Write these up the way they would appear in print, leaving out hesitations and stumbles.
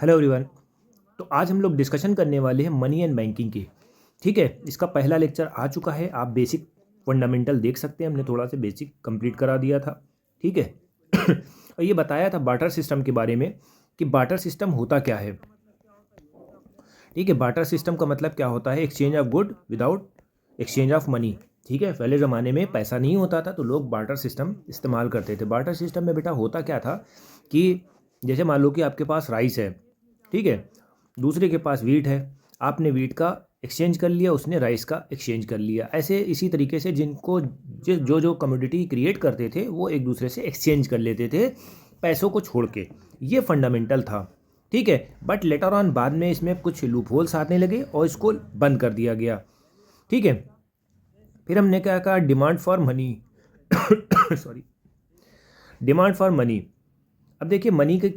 Hello everyone. तो आज हम लोग डिस्कशन करने वाले हैं मनी एंड बैंकिंग की। ठीक है, इसका पहला लेक्चर आ चुका है, आप बेसिक फंडामेंटल देख सकते हैं, हमने थोड़ा सा बेसिक कंप्लीट करा दिया था। ठीक है और ये बताया था बार्टर सिस्टम के बारे में कि बार्टर सिस्टम होता क्या है। ठीक है, बार्टर सिस्टम का मतलब क्या होता है, exchange of good without exchange of money. ठीक है, पहले ज़माने में पैसा नहीं होता था तो लोग बार्टर सिस्टम इस्तेमाल करते थे। बार्टर सिस्टम में बेटा होता क्या था कि जैसे मान लो कि आपके पास राइस है, ठीक है, दूसरे के पास वीट है, आपने वीट का एक्सचेंज कर लिया, उसने राइस का एक्सचेंज कर लिया। ऐसे इसी तरीके से जिनको जो जो कमोडिटी क्रिएट करते थे वो एक दूसरे से एक्सचेंज कर लेते थे पैसों को छोड़ के। ये फंडामेंटल था। ठीक है, बट लेटर ऑन बाद में इसमें कुछ लूप होल्स आने लगे और इसको बंद कर दिया गया। ठीक है, फिर हमने क्या कहा, demand for money sorry, demand for money. अब देखिए मनी की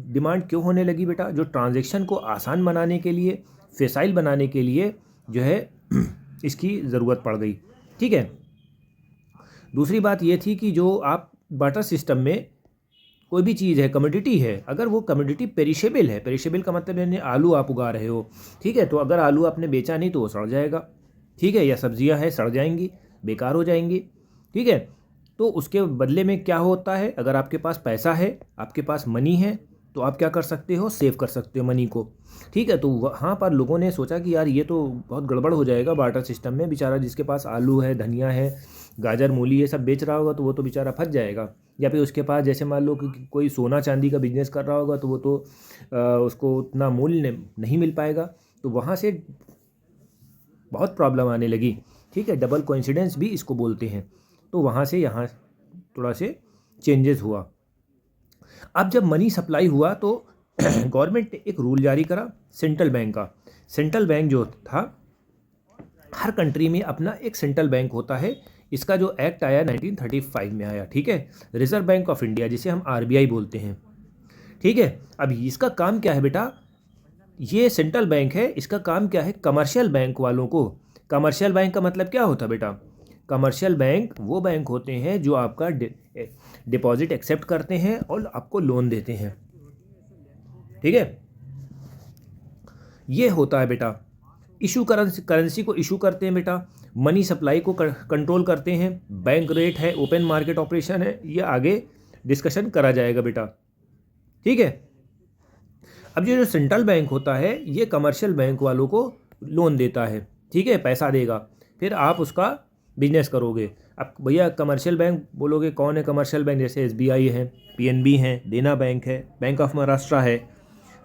डिमांड क्यों होने लगी बेटा, जो ट्रांजैक्शन को आसान बनाने के लिए, फेसाइल बनाने के लिए जो है इसकी ज़रूरत पड़ गई। ठीक है, दूसरी बात ये थी कि जो आप बार्टर सिस्टम में कोई भी चीज़ है, कमोडिटी है, अगर वो कमोडिटी पेरिशेबल है, पेरिशेबल का मतलब यानी आलू आप उगा रहे हो, ठीक है, तो अगर आलू आपने बेचा नहीं तो वो सड़ जाएगा। ठीक है, या सब्जियां हैं सड़ जाएंगी, बेकार हो जाएंगी। ठीक है, तो उसके बदले में क्या होता है, अगर आपके पास पैसा है, आपके पास मनी है, तो आप क्या कर सकते हो, सेव कर सकते हो मनी को। ठीक है, तो वहाँ पर लोगों ने सोचा कि यार ये तो बहुत गड़बड़ हो जाएगा बार्टर सिस्टम में, बेचारा जिसके पास आलू है, धनिया है, गाजर मूली ये सब बेच रहा होगा तो वो तो बेचारा फंस जाएगा। या फिर उसके पास जैसे मान लो कि कोई सोना चांदी का बिजनेस कर रहा होगा तो वो तो उसको उतना मूल्य नहीं मिल पाएगा। तो वहाँ से बहुत प्रॉब्लम आने लगी। ठीक है, डबल कोइंसिडेंस भी इसको बोलते हैं। तो वहाँ से यहाँ थोड़ा से चेंजेस हुआ। अब जब मनी सप्लाई हुआ तो गवर्नमेंट ने एक रूल जारी करा सेंट्रल बैंक का। सेंट्रल बैंक जो था, हर कंट्री में अपना एक सेंट्रल बैंक होता है। इसका जो एक्ट आया 1935 में आया। ठीक है, रिजर्व बैंक ऑफ इंडिया, जिसे हम आरबीआई बोलते हैं। ठीक है, अब इसका काम क्या है बेटा, ये सेंट्रल बैंक है, इसका काम क्या है, कमर्शियल बैंक वालों को, कमर्शियल बैंक का मतलब क्या होता है बेटा, कमर्शियल बैंक वो बैंक होते हैं जो आपका डिपॉजिट एक्सेप्ट करते हैं और आपको लोन देते हैं। ठीक है, ये होता है बेटा, इशू करेंसी को इशू करते हैं बेटा, मनी सप्लाई को कंट्रोल करते हैं, बैंक रेट है, ओपन मार्केट ऑपरेशन है, ये आगे डिस्कशन करा जाएगा बेटा। ठीक है, अब ये जो सेंट्रल बैंक होता है ये कमर्शियल बैंक वालों को लोन देता है। ठीक है, पैसा देगा, फिर आप उसका बिजनेस करोगे। अब भैया कमर्शियल बैंक बोलोगे, कौन है कमर्शियल बैंक, जैसे एसबीआई है, पीएनबी है, देना बैंक है, बैंक ऑफ महाराष्ट्र है,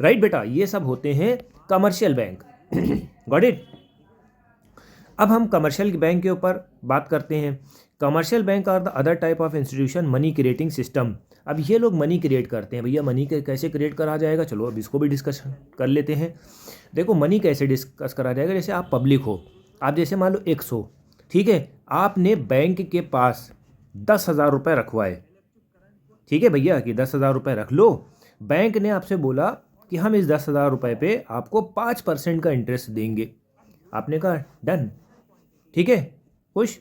राइट बेटा, ये सब होते हैं कमर्शियल बैंक। Got it. अब हम कमर्शियल बैंक के ऊपर बात करते हैं। Commercial bank are the other type of institution money creating system. अब ये लोग मनी क्रिएट करते हैं। भैया मनी कैसे क्रिएट करा जाएगा, चलो अब इसको भी डिस्कशन कर लेते हैं। देखो मनी कैसे डिस्कस करा जाएगा, जैसे आप पब्लिक हो, आप जैसे मान लो 100, ठीक है, आपने बैंक के पास 10,000 रुपये रखवाए। ठीक है भैया, कि 10,000 रुपये रख लो, बैंक ने आपसे बोला कि हम इस 10,000 रुपये पे आपको 5% का इंटरेस्ट देंगे। आपने कहा डन, ठीक है, खुश।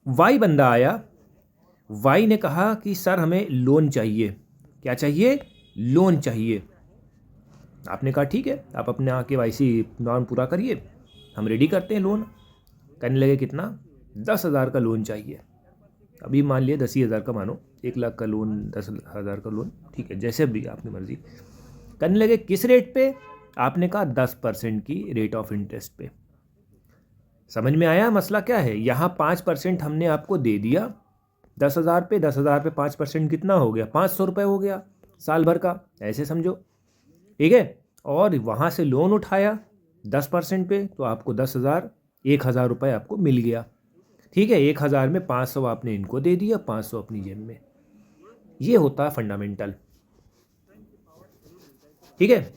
वाई बंदा आया, वाई ने कहा कि सर हमें लोन चाहिए। क्या चाहिए, लोन चाहिए। आपने कहा ठीक है, आप अपने आके वाईसी नॉर्म पूरा करिए, हम रेडी करते हैं लोन। कहने लगे कितना, 10,000 का लोन चाहिए। अभी मान लिए 10,000 का, मानो 1 लाख का लोन, 10,000 का लोन, ठीक है, जैसे भी आपकी मर्जी। कहने लगे किस रेट पे, आपने कहा 10% की रेट ऑफ इंटरेस्ट पे। समझ में आया मसला क्या है, यहाँ 5% हमने आपको दे दिया 10,000 पे, 10,000 पे 5% कितना हो गया, 500 रुपये हो गया साल भर का, ऐसे समझो। ठीक है, और वहाँ से लोन उठाया 10% पे, तो आपको 10,000, 1,000 रुपये आपको मिल गया। ठीक है, 1,000 में 500 आपने इनको दे दिया, 500 अपनी जेब में। ये होता है फंडामेंटल। ठीक है,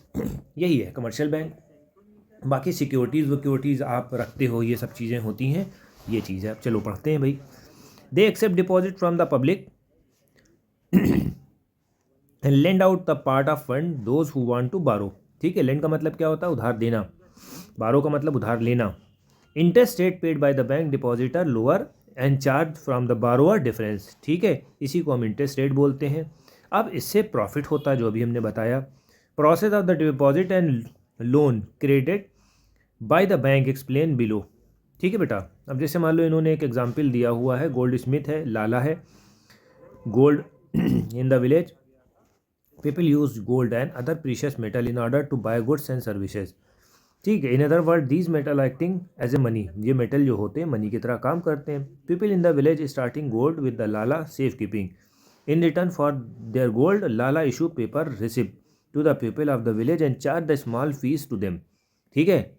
यही है कमर्शियल बैंक। बाकी सिक्योरिटीज़ आप रखते हो, ये सब चीज़ें होती हैं, ये चीज़ है। अब चलो पढ़ते हैं भाई। They accept deposit from the public and lend out the part of fund those who want to borrow. ठीक है, लेंड का मतलब क्या होता है, उधार देना, बारो का मतलब उधार लेना। Interest rate paid by the bank depositor lower and charge from the borrower difference. ठीक है, इसी को हम इंटरेस्ट रेट बोलते हैं। अब इससे प्रॉफिट होता है जो अभी हमने बताया। Process of the deposit and loan credit by the bank explain below. ठीक है बेटा, अब जैसे मान लो इन्होंने एक एग्जाम्पल दिया हुआ है, गोल्ड स्मिथ है, लाला है, gold in the village people use gold and other precious metal in order to buy goods and services. ठीक है, in other word these metal acting as a money, ये मेटल जो होते हैं मनी की तरह काम करते हैं। People in the village starting gold with the Lala safe keeping. In return for their gold Lala issue paper receipt to the people of the village and charge the small fee to them. ठीक है,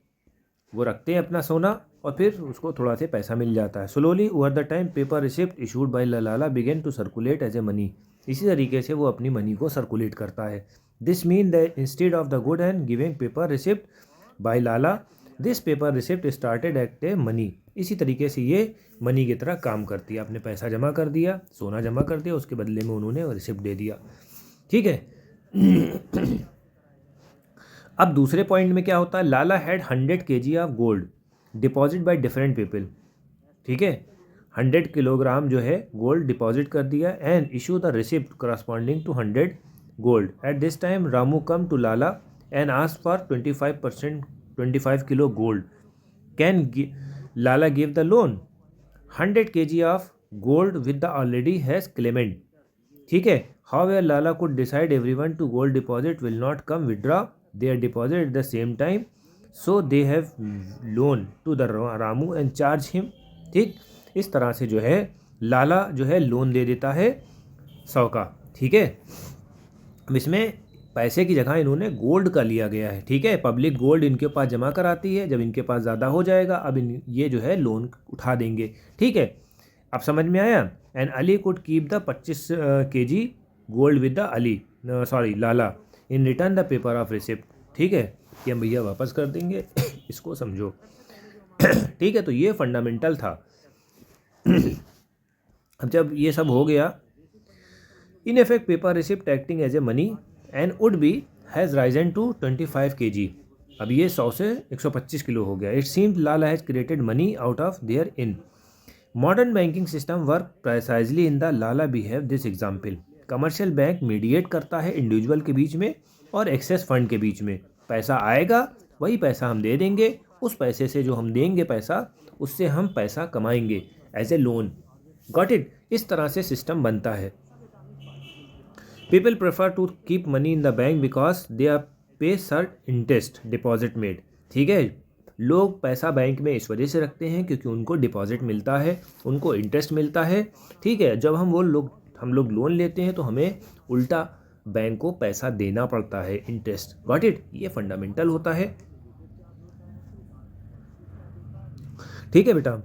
वो रखते हैं अपना सोना और फिर उसको थोड़ा से पैसा मिल जाता है। Slowly over the time paper receipt issued by Lala begin to circulate as a money. इसी तरीके से वो अपनी मनी को सर्कुलेट करता है। This mean that instead of the good and giving paper receipt by Lala this paper receipt started act a money. इसी तरीके से ये मनी की तरह काम करती है। आपने पैसा जमा कर दिया, सोना जमा कर दिया, उसके बदले में उन्होंने रिसिप्ट दे दिया। ठीक है। अब दूसरे पॉइंट में क्या होता है, Lala had 100 kg of gold deposit by different people. ठीक है, 100 किलोग्राम जो है गोल्ड डिपॉजिट कर दिया and issue the receipt corresponding to 100 gold. At this time Ramu come to Lala and ask for 25 kilo gold. Can Lala give the loan 100 kg of gold with the already has claimant. ठीक है, how Lala could decide everyone to gold deposit will not come withdraw their deposit at the same time, so they have loan to the Ramu and charge him. ठीक, इस तरह से जो है लाला जो है लोन दे देता है 100 का। ठीक है, अब इसमें पैसे की जगह इन्होंने गोल्ड का लिया गया है। ठीक है, पब्लिक गोल्ड इनके पास जमा कराती है, जब इनके पास ज़्यादा हो जाएगा अब ये जो है लोन उठा देंगे। ठीक है, अब समझ में आया। And Ali could keep the 25 kg gold with the Lala in return the paper of receipt. ठीक है, कि हम भैया वापस कर देंगे इसको समझो। ठीक है, तो ये फंडामेंटल था। अब जब ये सब हो गया, in effect paper receipt acting as a money and would be has risen to 25 kg। अब ये 100 से 125 किलो हो गया। It seems Lala has created money out of there in modern banking system work precisely in the Lala behave this example. Commercial bank mediate करता है individual के बीच में और एक्सेस फंड के बीच में। पैसा आएगा, वही पैसा हम दे देंगे, उस पैसे से जो हम देंगे पैसा, उससे हम पैसा कमाएंगे as a loan. Got it? इस तरह से सिस्टम बनता है। People prefer to keep money in the bank because they are pay sort interest deposit made. ठीक है, लोग पैसा बैंक में इस वजह से रखते हैं क्योंकि उनको डिपॉजिट मिलता है, उनको इंटरेस्ट मिलता है। ठीक है, जब हम लोग लोन लेते हैं तो हमें उल्टा बैंक को पैसा देना पड़ता है, इंटरेस्ट। Got it? ये फंडामेंटल होता है। ठीक है बेटा,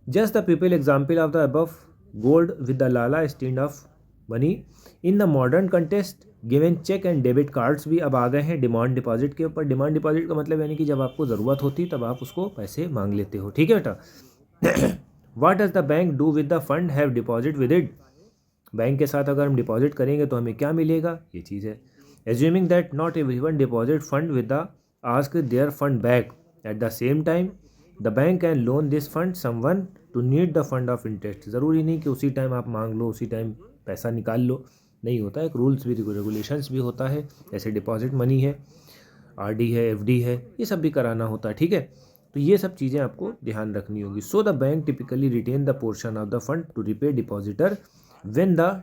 just the people example of the above gold with the Lala stand of money in the modern context given cheque and debit cards भी अब आ गए हैं डिमांड डिपॉजिट के ऊपर। डिमांड डिपॉजिट का मतलब यानी कि जब आपको ज़रूरत होती तब आप उसको पैसे मांग लेते हो। ठीक है बेटा। What does the bank do with the fund have deposit with it. Bank के साथ अगर हम डिपॉजिट करेंगे तो हमें क्या मिलेगा, ये चीज़ है। Assuming that not everyone deposit fund with the ask their fund back at the same time, the bank can loan this fund someone to need the fund of interest. ज़रूरी नहीं कि उसी टाइम आप मांग लो, उसी टाइम पैसा निकाल लो, नहीं होता है। एक रूल्स भी, रेगुलेशंस भी होता है। जैसे डिपॉजिट मनी है, आरडी है, एफडी है, ये सब भी कराना होता है। ठीक है, तो ये सब चीज़ें आपको ध्यान रखनी होगी। So the bank typically retain the portion of the fund to repay depositor when the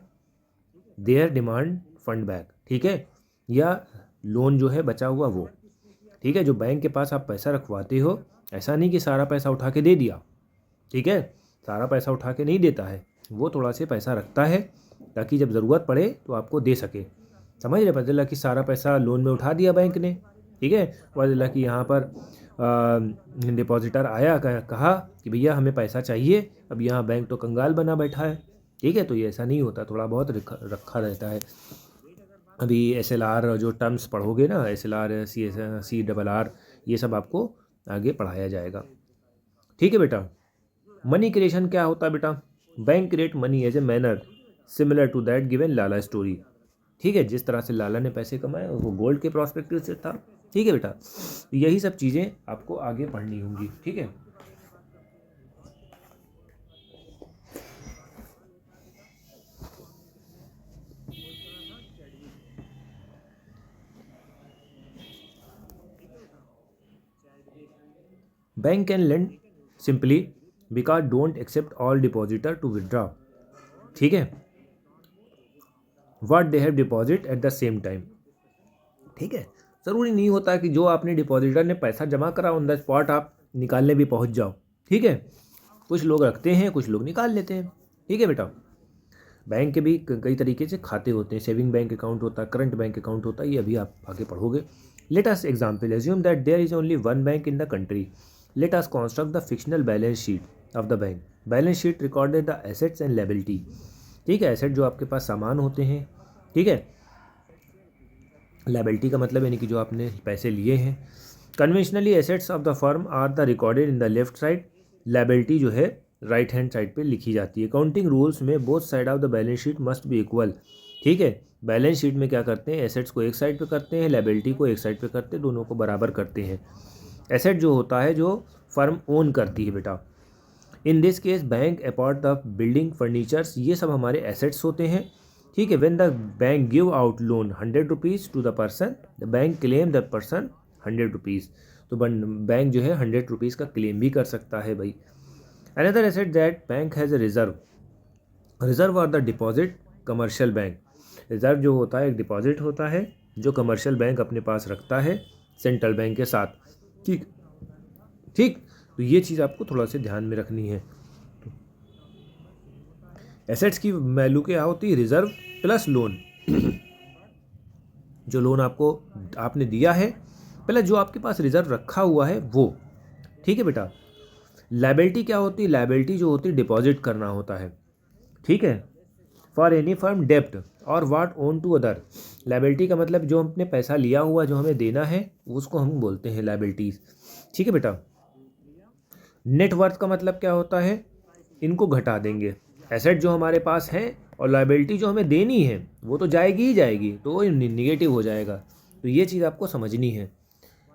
their demand fund back. ठीक है, या लोन जो है बचा हुआ वो। ठीक है, जो बैंक के पास आप पैसा रखवाते हो, ऐसा नहीं कि सारा पैसा उठा के दे दिया। ठीक है, सारा पैसा उठा के नहीं देता है, वो थोड़ा से पैसा रखता है ताकि जब ज़रूरत पड़े तो आपको दे सके। समझ रहे? पता चला कि सारा पैसा लोन में उठा दिया बैंक ने। ठीक है, पता चला कि यहाँ पर डिपॉजिटर आया, कहा कि भैया हमें पैसा चाहिए, अब यहाँ बैंक तो कंगाल बना बैठा है। ठीक है, तो ये ऐसा नहीं होता, थोड़ा बहुत रखा रहता है। अभी SLR जो टर्म्स पढ़ोगे ना, SLR, CRR, ये सब आपको आगे पढ़ाया जाएगा। ठीक है बेटा। मनी क्रिएशन क्या होता है बेटा? Bank create money as a manner similar to that given लाला स्टोरी। ठीक है, जिस तरह से लाला ने पैसे कमाए वो गोल्ड के प्रोस्पेक्टिव से था। ठीक है बेटा, यही सब चीज़ें आपको आगे पढ़नी होंगी। ठीक है। Bank can lend simply because don't accept all depositor to withdraw, ठीक है, what they have deposit at the same time, ठीक है। ज़रूरी नहीं होता कि जो आपने डिपॉजिटर ने पैसा जमा करा ऑन द स्पॉट आप निकालने भी पहुंच जाओ, ठीक है। कुछ लोग रखते हैं, कुछ लोग निकाल लेते हैं, ठीक है बेटा। बैंक के भी कई तरीके से खाते होते हैं, सेविंग बैंक अकाउंट होता है, करंट बैंक अकाउंट होता है, ये अभी आप आगे पढ़ोगे। Let us example assume that there is only one bank in the country, let us construct the fictional balance sheet of the bank. Balance sheet recorded the assets and liability, ठीक है। Asset जो आपके पास सामान होते हैं, ठीक है। Liability का मतलब यानी कि जो आपने पैसे लिए हैं। Conventionally assets of the firm are the recorded in the left side, liability जो है राइट हैंड साइड पे लिखी जाती है। काउंटिंग रूल्स में both side of the balance sheet must be equal, ठीक है। बैलेंस शीट में क्या करते हैं, एसेट्स को एक साइड पे करते हैं, लायबिलिटी को एक साइड पे करते हैं, दोनों को बराबर करते हैं। एसेट जो होता है जो फर्म ओन करती है बेटा, in this case bank apart the building furnitures, ये सब हमारे एसेट्स होते हैं, ठीक है। When the bank give out loan 100 rupees to the person, the bank claim the person 100 rupees, तो बैंक जो है 100 रुपीज़ का क्लेम भी कर सकता है भाई। Another asset that bank has a reserve, reserve are the deposit commercial bank, reserve जो होता है एक डिपॉजिट होता है जो कमर्शियल बैंक अपने पास रखता है सेंट्रल बैंक के साथ, ठीक ठीक। तो ये चीज़ आपको थोड़ा सा ध्यान में रखनी है। एसेट्स की वैल्यू क्या होती है, रिजर्व प्लस लोन जो लोन आपने दिया है प्लस जो आपके पास रिजर्व रखा हुआ है वो, ठीक है बेटा। लायबिलिटी क्या होती है, लायबिलिटी जो होती है डिपॉजिट करना होता है, ठीक है। फॉर एनी फर्म डेप्ट और वाट ओन टू अदर, लायबिलिटी का मतलब जो हमने पैसा लिया हुआ जो हमें देना है उसको हम बोलते हैं लायबिलिटीज़, ठीक है बेटा। नेटवर्थ का मतलब क्या होता है, इनको घटा देंगे। एसेट जो हमारे पास है और लायबिलिटी जो हमें देनी है वो तो जाएगी ही जाएगी, तो वो निगेटिव हो जाएगा, तो ये चीज़ आपको समझनी है।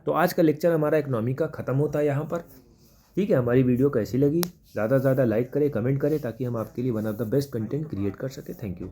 तो आज का लेक्चर हमारा इकोनॉमी का ख़त्म होता है यहाँ पर, ठीक है। हमारी वीडियो कैसी लगी ज़्यादा से ज़्यादा लाइक करें, कमेंट करें, ताकि हम आपके लिए one of the best content create कर सकें। Thank you.